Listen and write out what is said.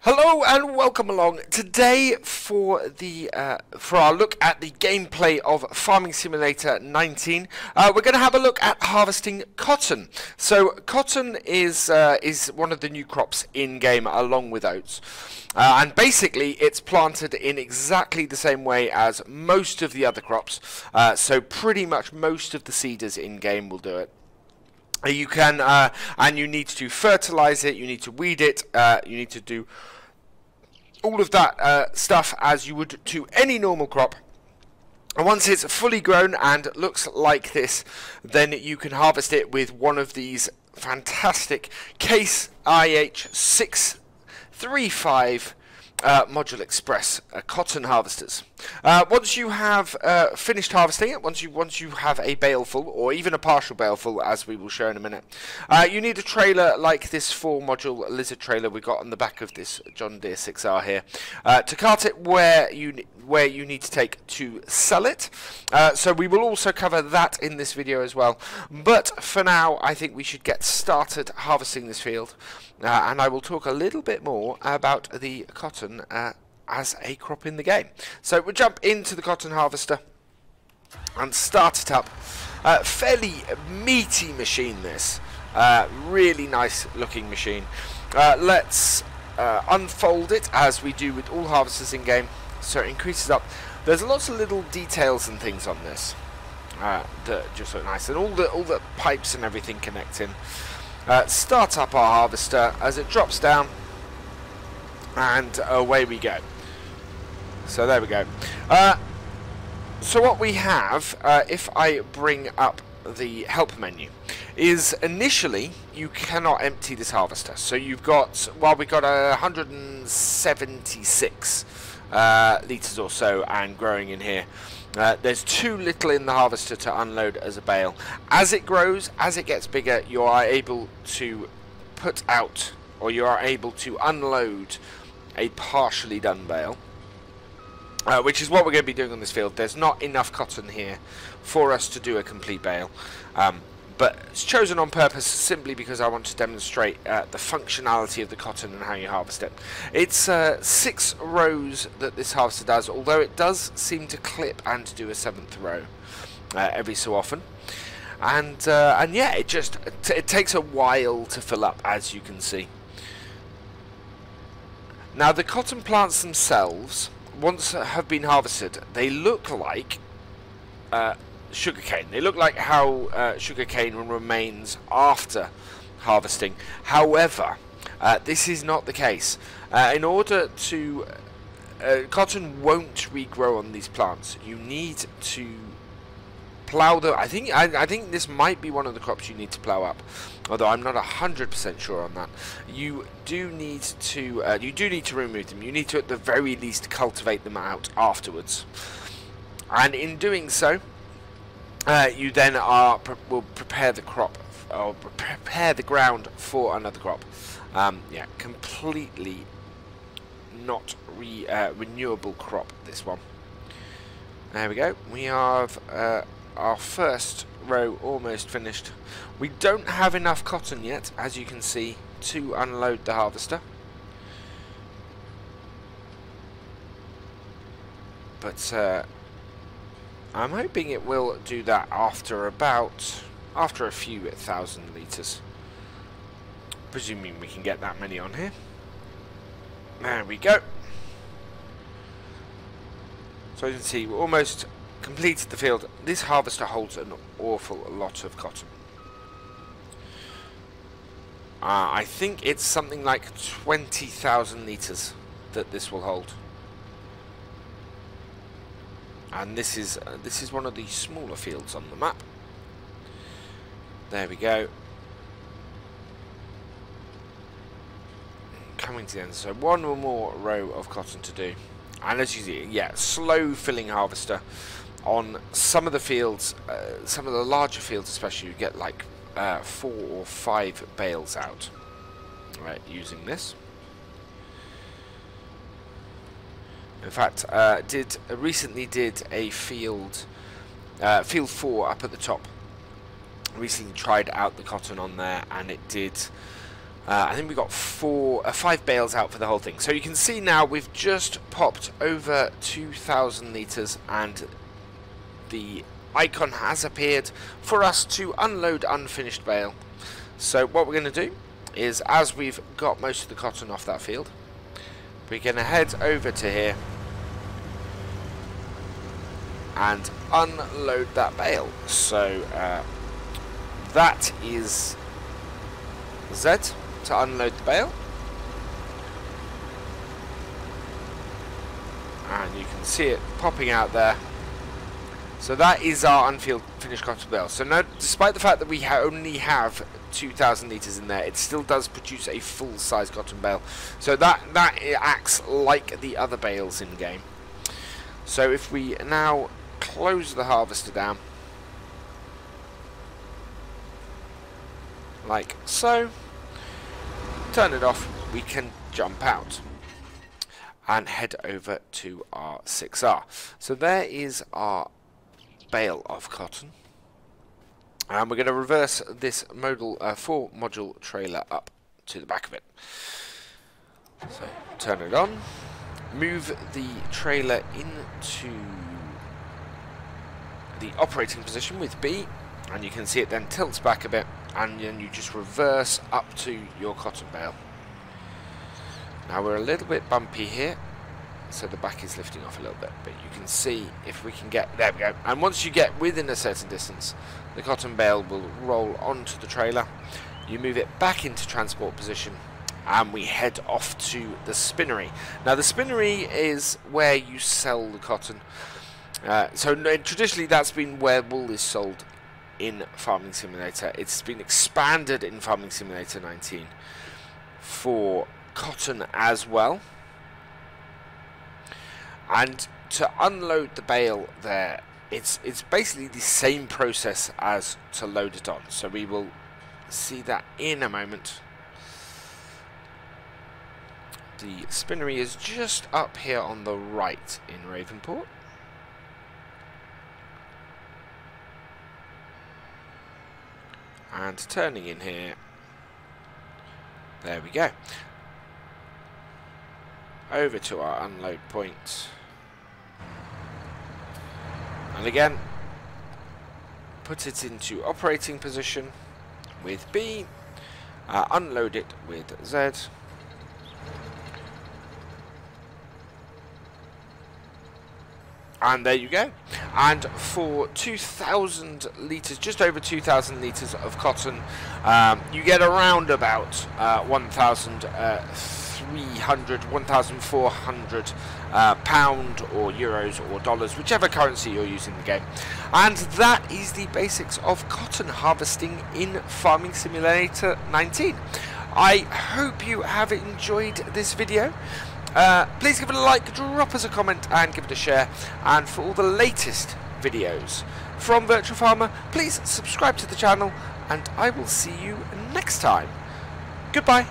Hello and welcome along. Today for our look at the gameplay of Farming Simulator 19, we're going to have a look at harvesting cotton. So cotton is one of the new crops in game along with oats. And basically it's planted in exactly the same way as most of the other crops. So pretty much most of the seeders in game will do it. You can, and you need to fertilize it, you need to weed it, you need to do all of that stuff as you would to any normal crop. And once it's fully grown and looks like this, then you can harvest it with one of these fantastic Case IH635 Module Express cotton harvesters. Once you have finished harvesting it, once you have a baleful or even a partial baleful, as we will show in a minute, you need a trailer like this 4-module lizard trailer we got on the back of this John Deere 6R here to cart it where you need to take to sell it. So we will also cover that in this video as well. But for now, I think we should get started harvesting this field. And I will talk a little bit more about the cotton as a crop in the game. So we'll jump into the cotton harvester and start it up. Fairly meaty machine this. Really nice looking machine. Let's unfold it as we do with all harvesters in game. So it increases up. There's lots of little details and things on this that just look nice. And all the pipes and everything connect in. Start up our harvester as it drops down, and away we go. So there we go. So what we have, if I bring up the help menu, is initially you cannot empty this harvester. So you've got, well, we've got 176 litres or so and growing in here. There's too little in the harvester to unload as a bale. As it grows, as it gets bigger, you are able to put out, or you are able to unload a partially done bale, which is what we're going to be doing on this field. There's not enough cotton here for us to do a complete bale, but it's chosen on purpose simply because I want to demonstrate the functionality of the cotton and how you harvest it. It's 6 rows that this harvester does, although it does seem to clip and do a 7th row every so often. And yeah, it takes a while to fill up, as you can see. Now the cotton plants themselves, once have been harvested, they look like sugarcane. They look like how sugarcane remains after harvesting. However, this is not the case. In order to cotton won't regrow on these plants. You need to plough them. I think this might be one of the crops you need to plough up, although I'm not 100% sure on that. You do need to remove them. You need to at the very least cultivate them out afterwards, and in doing so, you then will prepare the crop, or prepare the ground for another crop. Yeah, completely not renewable crop, this one. There we go. We have our first row almost finished. We don't have enough cotton yet, as you can see, to unload the harvester. But I'm hoping it will do that after a few 1,000 litres. Presuming we can get that many on here. There we go. So you can see we're almost completed the field. This harvester holds an awful lot of cotton. I think it's something like 20,000 litres that this will hold. And this is one of the smaller fields on the map. There we go. Coming to the end. So one more row of cotton to do. And as you see, yeah, slow filling harvester. On some of the fields, some of the larger fields especially, you get like 4 or 5 bales out. Right, using this. In fact, recently did a field 4 up at the top. Recently tried out the cotton on there, and it did I think we got 5 bales out for the whole thing. So you can see now we've just popped over 2,000 litres and the icon has appeared for us to unload unfinished bale. So what we're going to do is, as we've got most of the cotton off that field, we're going to head over to here and unload that bale. So that is Z to unload the bale, and you can see it popping out there. So that is our unfinished cotton bale. So now, despite the fact that we only have 2,000 litres in there, it still does produce a full-size cotton bale. So that acts like the other bales in game. So if we now close the harvester down, like so, turn it off, we can jump out and head over to our 6R. So there is our bale of cotton, and we're going to reverse this 4-module trailer up to the back of it. So turn it on, move the trailer into the operating position with B, and you can see it then tilts back a bit, and then you just reverse up to your cotton bale. Now we're a little bit bumpy here, so the back is lifting off a little bit, but you can see if we can get, there we go, and once you get within a certain distance, the cotton bale will roll onto the trailer. You move it back into transport position, and we head off to the spinnery. Now the spinnery is where you sell the cotton. Traditionally that's been where wool is sold in Farming Simulator. It's been expanded in Farming Simulator 19 for cotton as well. And to unload the bale there, it's basically the same process as to load it on. So we will see that in a moment. The spinnery is just up here on the right in Ravenport. And turning in here, there we go. Over to our unload point. And again, put it into operating position with B, unload it with Z. And there you go. And for 2,000 litres, just over 2,000 litres of cotton, you get around about 1,300, 1,400 pound or euros or dollars, whichever currency you're using in the game. And that is the basics of cotton harvesting in Farming Simulator 19. I hope you have enjoyed this video. Please give it a like, drop us a comment and give it a share, and for all the latest videos from FendtFarmer, please subscribe to the channel, and I will see you next time. Goodbye.